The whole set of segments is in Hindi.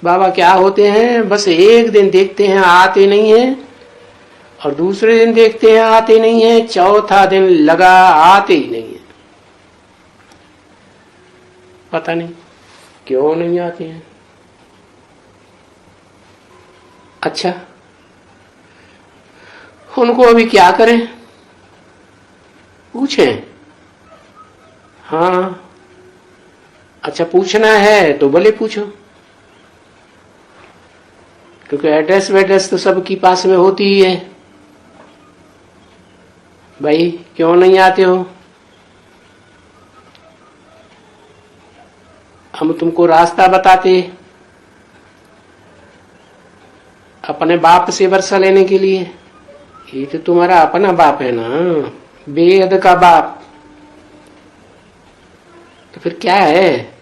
बाबा क्या होते हैं, बस एक दिन देखते हैं आते नहीं हैं, और दूसरे दिन देखते हैं आते नहीं हैं, चौथा दिन लगा आते ही नहीं है। पता नहीं क्यों नहीं आते हैं। अच्छा, उनको अभी क्या करें, पूछें? हाँ, अच्छा पूछना है तो भले पूछो, क्योंकि एड्रेस वेड्रेस तो सबकी पास में होती ही है। भाई क्यों नहीं आते हो? हम तुमको रास्ता बताते अपने बाप से वर्षा लेने के लिए। ये तो तुम्हारा अपना बाप है ना, बेहद का बाप। तो फिर क्या है?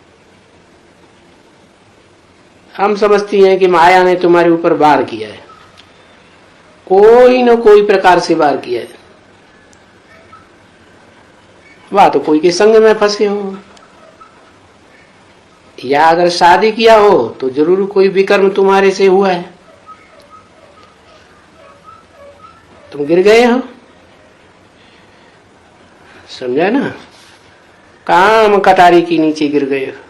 हम समझती हैं कि माया ने तुम्हारे ऊपर वार किया है, कोई न कोई प्रकार से वार किया है। वाह तो कोई के संग में फंसे हो, या अगर शादी किया हो तो जरूर कोई विकर्म तुम्हारे से हुआ है, तुम गिर गए हो। समझा ना, काम कटारी के नीचे गिर गए हो।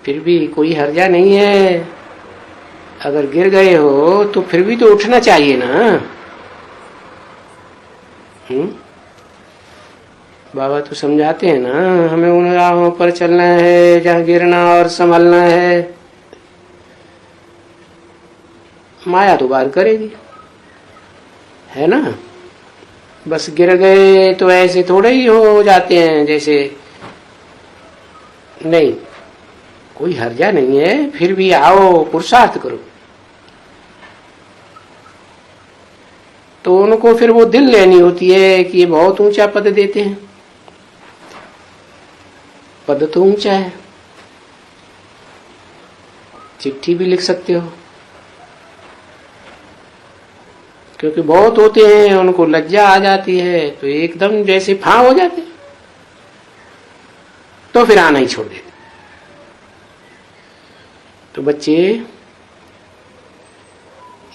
फिर भी कोई हर्जा नहीं है, अगर गिर गए हो तो फिर भी तो उठना चाहिए ना। बाबा तो समझाते हैं ना, हमें उन राहों पर चलना है जहां गिरना और संभलना है। माया तो वार करेगी, है ना। बस गिर गए तो ऐसे थोड़े ही हो जाते हैं जैसे, नहीं, कोई हर्जा नहीं है। फिर भी आओ, पुरुषार्थ करो। तो उनको फिर वो दिल लेनी होती है कि ये बहुत ऊंचा पद देते हैं। पद तो ऊंचा है, चिट्ठी भी लिख सकते हो, क्योंकि बहुत होते हैं उनको लज्जा आ जाती है तो एकदम जैसे फां हो जाते, तो फिर आना ही छोड़ देते। तो बच्चे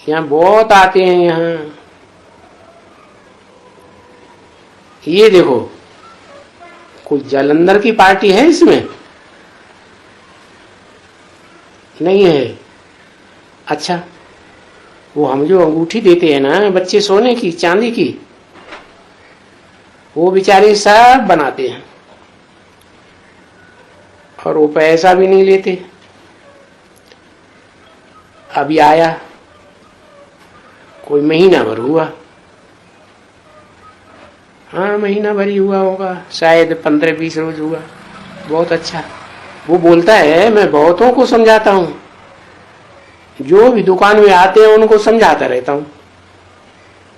यहाँ बहुत आते हैं। यहाँ ये देखो, कोई जालंधर की पार्टी है इसमें? नहीं है। अच्छा, वो हम जो अंगूठी देते हैं ना बच्चे सोने की, चांदी की, वो बेचारे सब बनाते हैं और वो पैसा भी नहीं लेते। अभी आया, कोई महीना भर हुआ, हाँ महीना भर ही हुआ होगा, शायद 15-20 रोज हुआ। बहुत अच्छा। वो बोलता है मैं बहुतों को समझाता हूँ, जो भी दुकान में आते हैं उनको समझाता रहता हूँ।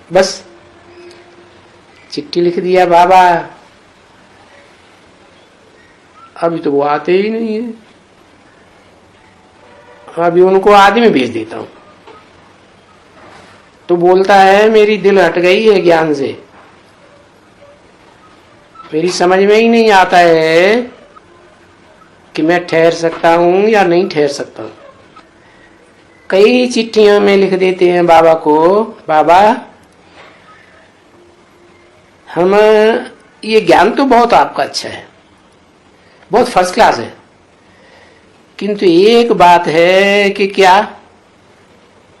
बस चिट्ठी लिख दिया बाबा, अभी तो वो आते ही नहीं है। अभी उनको आदमी भेज देता हूँ, तो बोलता है मेरी दिल हट गई है ज्ञान से, मेरी समझ में ही नहीं आता है कि मैं ठहर सकता हूँ या नहीं ठहर सकता हूँ। कई चिट्ठियां में लिख देते हैं बाबा को, बाबा हम, ये ज्ञान तो बहुत आपका अच्छा है, बहुत फर्स्ट क्लास है, किंतु एक बात है कि क्या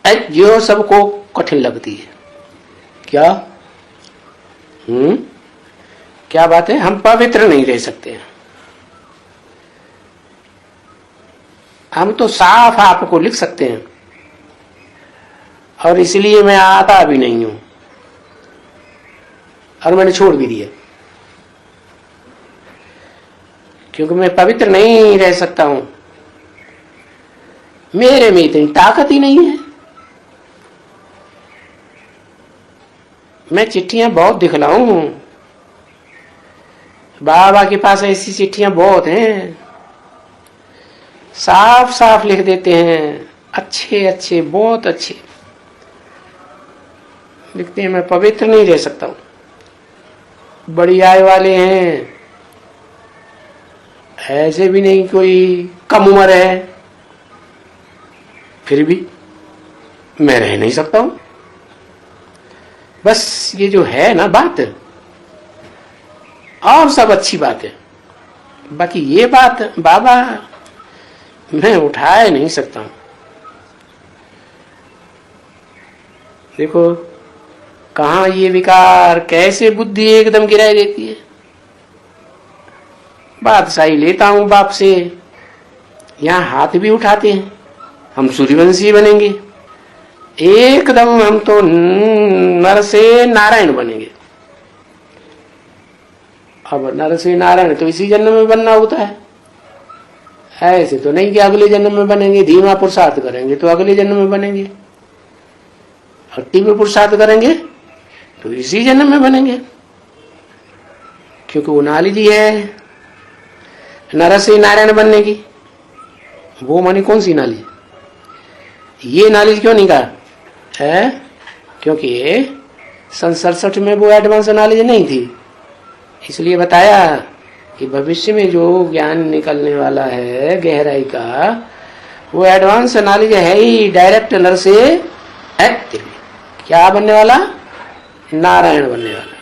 जो सबको कठिन लगती है। क्या? क्या बात है? हम पवित्र नहीं रह सकते हैं। हम तो साफ आपको लिख सकते हैं, और इसलिए मैं आता भी नहीं हूं, और मैंने छोड़ भी दिया, क्योंकि मैं पवित्र नहीं रह सकता हूं, मेरे में इतनी ताकत ही नहीं है। मैं चिट्ठियां बहुत दिखलाऊं हूं, बाबा के पास ऐसी चिट्ठियां बहुत हैं, साफ साफ लिख देते हैं, अच्छे अच्छे, बहुत अच्छे लिखते हैं। मैं पवित्र नहीं रह सकता हूं। बड़ी आय वाले हैं, ऐसे भी नहीं कोई कम उम्र है, फिर भी मैं रह नहीं सकता हूं। बस ये जो है ना बात, और सब अच्छी बात है, बाकी ये बात बाबा मैं उठा नहीं सकता हूं। देखो कहां ये विकार, कैसे बुद्धि एकदम गिराई देती है। बात सही लेता हूं बाप से, यहां हाथ भी उठाते हैं, हम सूर्यवंशी बनेंगे, एकदम हम तो नर से नारायण बनेंगे। अब नर से नारायण तो इसी जन्म में बनना होता है, ऐसे तो नहीं कि अगले जन्म में बनेंगे। धीमा पुरुषार्थ करेंगे तो अगले जन्म में बनेंगे, और तीव्र पुरुषार्थ करेंगे तो इसी जन्म में बनेंगे, क्योंकि वो नॉलेज ही है नर से नारायण बनने की। वो मानी कौन सी नॉलेज? ये नॉलेज क्यों नहीं कहा है? क्योंकि सन 67 में वो एडवांस नॉलेज नहीं थी, इसलिए बताया कि भविष्य में जो ज्ञान निकलने वाला है गहराई का, वो एडवांस नॉलेज है ही डायरेक्ट नर से एक्टिव। क्या बनने वाला? नारायण बनने वाला।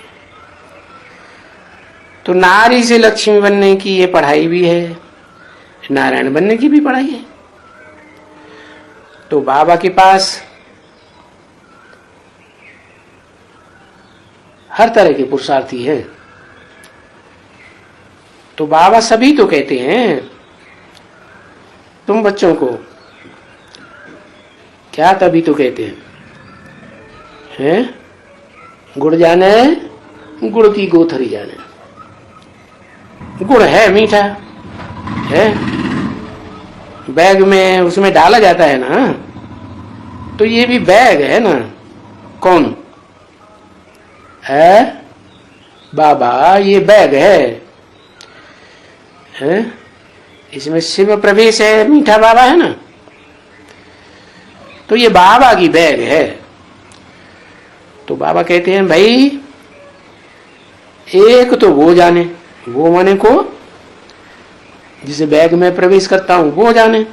तो नारी से लक्ष्मी बनने की ये पढ़ाई भी है, नारायण बनने की भी पढ़ाई है। तो बाबा के पास हर तरह के पुरुषार्थी हैं। तो बाबा सभी तो कहते हैं तुम बच्चों को, क्या तभी तो कहते हैं गुड़ जाने गुड़ की गोथरी जाने। गुड़ है मीठा है, बैग में उसमें डाला जाता है ना, तो ये भी बैग है ना। कौन है? बाबा ये बैग है? इसमें शिव प्रवेश है, मीठा बाबा है ना, तो ये बाबा की बैग है। तो बाबा कहते हैं भाई एक तो वो जाने, वो माने को जिसे बैग में प्रवेश करता हूं वो जाने।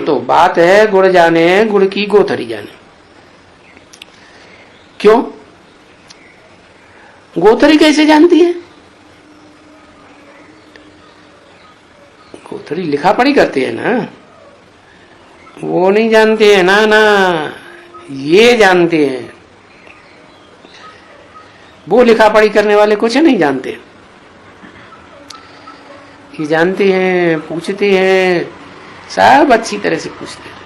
तो बात है गुड़ जाने गुड़ की गोथरी जाने। क्यों? गोथरी कैसे जानती है? गोथरी लिखा पढ़ी करते हैं ना, वो नहीं जानते हैं ना। ना ये जानते हैं, वो लिखा पढ़ी करने वाले कुछ नहीं जानते। ये जानते हैं, पूछते हैं, सब अच्छी तरह से पूछते हैं।